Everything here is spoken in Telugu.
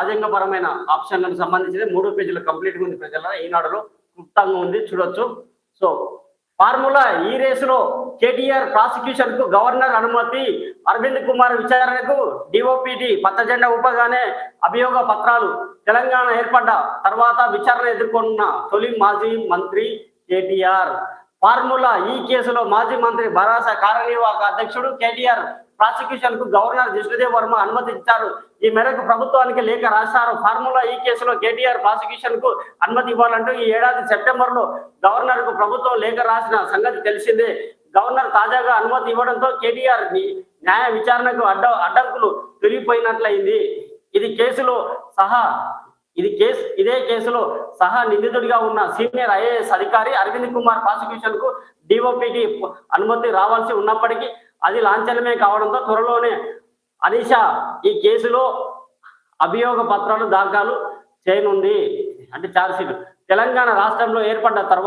రాజ్యాంగపరమైన ఆప్షన్లకు సంబంధించిన 3 పేజీలు కంప్లీట్గా ఉంది ప్రజల ఈనాడులో క్లుప్తంగా ఉంది చూడొచ్చు. సో ఫార్ములా ఈ రేసులో కేటీఆర్ ప్రాసిక్యూషన్ కు గవర్నర్ అనుమతి, అరవింద్ కుమార్ విచారణకు డిఓపిటి పచ్చ జెండా ఊపగానే అభియోగ పత్రాలు. తెలంగాణ ఏర్పడ్డ తర్వాత విచారణ ఎదుర్కొన్న తొలి మాజీ మంత్రి కేటీఆర్. ఫార్ములా ఈ కేసులో మాజీ మంత్రి భరాసా కార్యనిర్వాహక అధ్యక్షుడు కేటీఆర్ ప్రాసిక్యూషన్ కు గవర్నర్ జిష్ణుదేవ్ వర్మ అనుమతి ఇచ్చారు. ఈ మేరకు ప్రభుత్వానికి లేఖ రాశారు. ఫార్ములా ఈ కేసులో కేటీఆర్ ప్రాసిక్యూషన్ కు అనుమతి ఇవ్వాలంటూ ఈ ఏడాది సెప్టెంబర్ లో గవర్నర్ కు ప్రభుత్వం లేఖ రాసిన సంగతి తెలిసిందే. గవర్నర్ తాజాగా అనుమతి ఇవ్వడంతో కేటీఆర్ న్యాయ విచారణకు అడ్డంకులు తొలగిపోయినట్లయింది. ఇదే కేసులో సహా నిందితుడిగా ఉన్న సీనియర్ ఐఏఎస్ అధికారి అరవింద్ కుమార్ ప్రాసిక్యూషన్ కు డిఓపిటి అనుమతి రావాల్సి ఉన్నప్పటికీ అది లాంఛనమే కావడంతో త్వరలోనే అనీషా ఈ కేసులో అభియోగ పత్రాలు దాఖలు చేయనుంది. అంటే ఛార్జ్షీట్ తెలంగాణ రాష్ట్రంలో ఏర్పడ్డ తర్వాత